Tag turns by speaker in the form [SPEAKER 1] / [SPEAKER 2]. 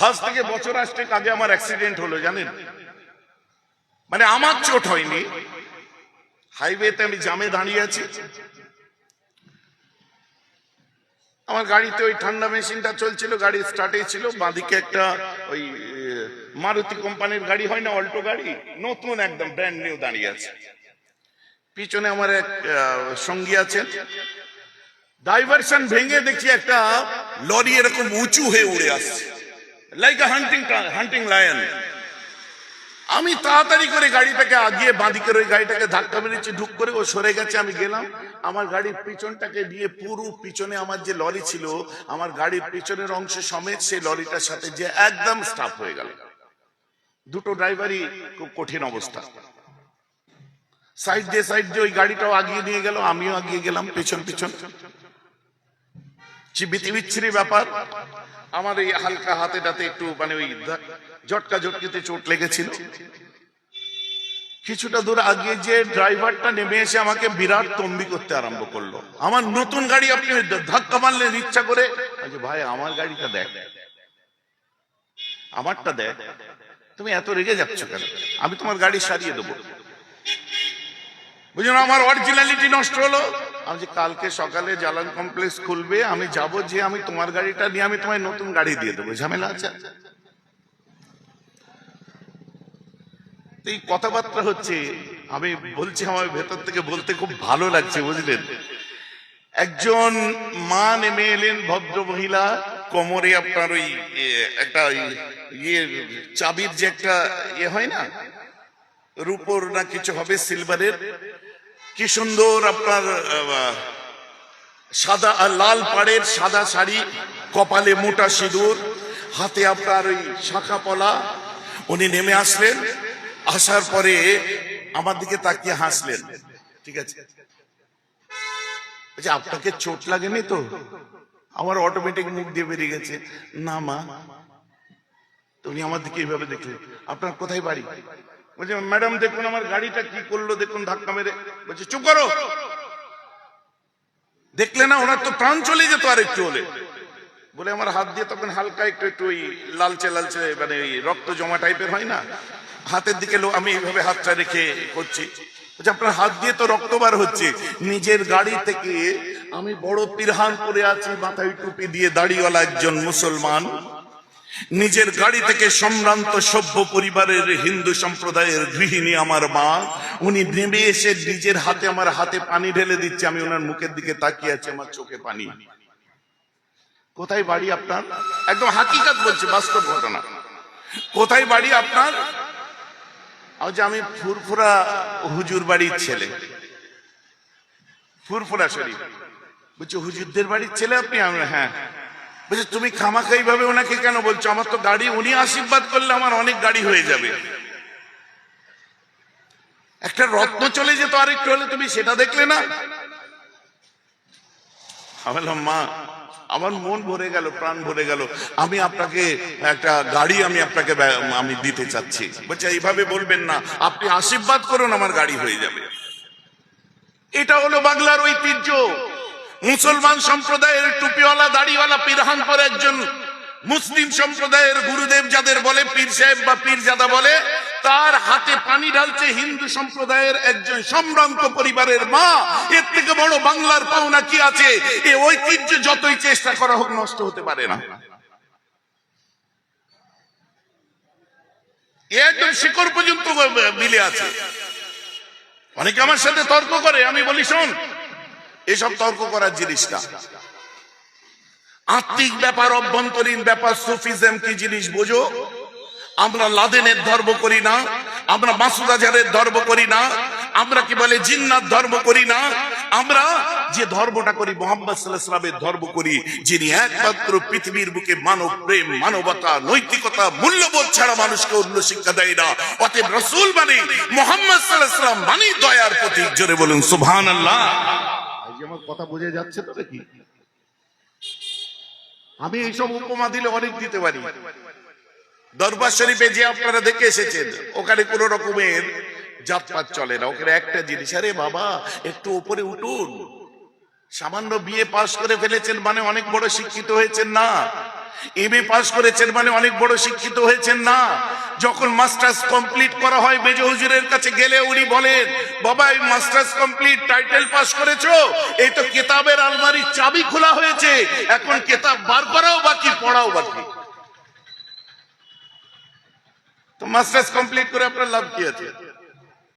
[SPEAKER 1] আজ থেকে বছর 8 আগে আমার অ্যাক্সিডেন্ট হলো জানেন, মানে আমার চোট হয়নি, হাইওয়েতে আমি জামে দাঁড়িয়ে আছি, আমার গাড়িতে ওই ঠান্ডা মেশিনটা চলছিল, গাড়ি স্টার্টে ছিল, বাঁদিকে একটা ওই মারুতি কোম্পানির গাড়ি হয় না, অল্টো গাড়ি, নতুন একদম ব্র্যান্ড নিউ দাঁড়িয়ে আছে, পিছনে আমার এক সঙ্গী আছেন, ডাইভারশন ভেঙে দেখি একটা লরি এরকম উঁচু হয়ে উড়ে আসছে, লাইক আ হান্টিং লায়ন। আমি তাড়াতাড়ি করে গাড়িটাকে আগিয়ে বাঁদিকের ওই গাড়িটাকে ধাক্কা মেরেছি, ঢুক করে ও সরে গেছে, আমি গেলাম, আমার গাড়ির পিছনটাকে দিয়ে পুরো পিছনে আমার যে লরি ছিল, আমার গাড়ির পিছনের অংশ সমেত সেই লরিটার সাথে যে একদম স্টাফ হয়ে গেল। দুটো ড্রাইভারই খুব কঠিন অবস্থা। সাইড দিয়ে ওই গাড়িটাও আগিয়ে নিয়ে গেল, আমিও আগিয়ে গেলাম পিছন পিছন। বিচ্ছিরি ব্যাপার। আমার এই হালকা হাতেটাতে একটু মানে ওই ঝটকিতে চোট লেগেছিল। কিছুটা দূর আগে যে ড্রাইভারটা নেমে এসে আমাকে বিরাট তম্বি করতে আরম্ভ করলো, আমার নতুন গাড়ি আপনি ধাক্কা মারলেন ইচ্ছা করে। ভাই আমার গাড়িটা দেখ, আমারটা দেখ, তুমি এত রেগে যাচ্ছ কেন? আমি তোমার গাড়ি সারিয়ে দেবো। বুঝলেন, আমার অরিজিনালিটি নষ্ট হলো। আমি যে কালকে সকালে জালান কমপ্লেক্স খুলবে, আমি যাব, যে আমি তোমার গাড়িটা নিয়ে আমি তোমায় নতুন গাড়ি দিয়ে দেবো, ঝামেলা আছে। এই কথাবার্তা হচ্ছে, আমি বলছি, আমার ভেতর থেকে বলতে খুব ভালো লাগছে বুঝলেন। একজন মা নেমে এলেন, ভদ্র মহিলা, কোমরে আপনার ওই একটা ইয়ে চাবির যে একটা ইয়ে হয় না, রূপোর না কিছু হবে, সিলভারের, কি সুন্দর আপনার সাদা আর লাল পাড়ের সাদা শাড়ি, কপালে মোটা সিঁদুর, হাতে আপনার ওই শাখা পলা। উনি নেমে আসলেন, আসার পরে আমার দিকে তাকিয়ে হাসলেন। ঠিক আছে, আপনাকে চোট লাগেনি তো? আমার অটোমেটিক মুখ দিয়ে বেরিয়ে গেছে, না মা। তুমি আমার দিকে এইভাবে দেখলে, আপনার কোথায় বাড়ি? বলছে ম্যাডাম দেখুন আমার গাড়িটা কি করলো, দেখুন ধাক্কা মেরে। বলছে চুপ করো, দেখলে না ওনার তো প্রাণ চলে যেত আর একটু হলে। বলে আমার হাত দিয়ে তখন হালকা একটু একটু ওই লালচে লালচে মানে ওই রক্ত জমা টাইপের হয় না, হাতের দিকে আমি এইভাবে হাতটা রেখে করছি। আপনার হাত দিয়ে তো রক্ত বার হচ্ছে। নিজের গাড়ি থেকে আমি বড় পিরহান পরে আছি, মাথায় টুপি দিয়ে, দাড়িওয়ালা একজন মুসলমান, নিজের গাড়ি থেকে সম্ভ্রান্ত সভ্য পরিবারের হিন্দু সম্প্রদায়ের গৃহিণী আমার মা, উনি নেমে এসে নিজের হাতে আমার হাতে পানি ঢেলে দিচ্ছে, আমি ওনার মুখের দিকে তাকিয়ে আছি, আমার চোখে পানি। কোথায় বাড়ি আপনার? একদম হাকিকত বলছে, বাস্তব ঘটনা। কোথায় বাড়ি আপনার? আমি ফুরফুরা হুজুর বাড়ির ছেলে, ফুরফুরা শরীফ। বলছে হুজুরদের বাড়ির ছেলে আপনি? হ্যাঁ। বলছে তুমি খামাখাই ভাবে ওনাকে কেন বলছো? আমার তো গাড়ি, উনি আশীর্বাদ করলে আমার অনেক গাড়ি হয়ে যাবে। একটা রত্ন চলে যেত আরেকটু হলে, তুমি সেটা দেখলে না? আমি বললাম মা, আমার মন ভরে গেল, প্রাণ ভরে গেল, আমি আপনাকে একটা গাড়ি আমি দিতে চাচ্ছি। বলছে এইভাবে বলবেন না, আপনি আশীর্বাদ করুন, আমার গাড়ি হয়ে যাবে। এটা হলো বাংলার ঐতিহ্য। মুসলমান সম্প্রদায়ের টুপিওয়ালা দাড়িওয়ালা পিরহান পরে একজন মুসলিম সম্প্রদায়ের গুরুদেব যাদের বলে, পীর সাহেব বা পীরজাদা বলে, তার হাতে পানি ঢালছে হিন্দু সম্প্রদায়ের একজন সম্ভ্রান্ত পরিবারের মা। এর থেকে বড় বাংলার পাওনা কি আছে? এই ঐতিহ্য যতই চেষ্টা করা হোক নষ্ট হতে পারে না। একদম শিকড় পর্যন্ত মিলে আছে। অনেকে আমার সাথে তর্ক করে, আমি বলি শোন, এসব তর্ক করার জিনিস না। আত্মিক ব্যাপার, অভ্যন্তরীণ ব্যাপার, সুফিজম কি জিনিস বোঝো। আমরা লাদেনের ধর্ম করি না, আমরা মাসুদ আজহারের ধর্ম করি না, আমরা কি বলে জিন্নাত ধর্ম করি না। আমরা যে ধর্মটা করি মুহাম্মদ সাল্লাল্লাহু আলাইহি ওয়াসাল্লামের ধর্ম করি, যিনি একমাত্র পৃথিবীর বুকে মানব প্রেম, মানবতা, নৈতিকতা, মূল্যবোধ ছাড়া মানুষকে অন্য শিক্ষা দেয় না। অতএব রাসূল মানে মুহাম্মদ সাল্লাল্লাহু আলাইহি ওয়াসাল্লাম মানে দয়ার প্রতীক। জোরে বলুন সুবহানাল্লাহ। এই যে আমার কথা বোঝা যাচ্ছে তো নাকি? আমি এইসব উপমা দিলে অনেক দিতে পারি। দরবার শরীফে যে আপনারা দেখে এসেছেন, ওখানে কোন রকমের জাতপাত চলে না। ওখানে একটা জিনিস, আরে বাবা একটু উপরে উঠুন, সামান্য বিএ পাস করে ফেলেছেন মানে অনেক বড় শিক্ষিত হয়েছেন না। এমএ পাস করেছেন মানে অনেক বড় শিক্ষিত হয়েছেন না। যখন মাস্টার্স কমপ্লিট করা হয় মেজো হুজুরের কাছে গেলে উনি বলেন, বাবা এই মাস্টার্স কমপ্লিট, টাইটেল পাস করেছো, এই তো কিতাবের আলমারির চাবি খোলা হয়েছে, এখন কিতাব বার করাও বাকি, পড়াও বাকি। তো মাস্টার্স কমপ্লিট করে আপনার লাভ কি আছে?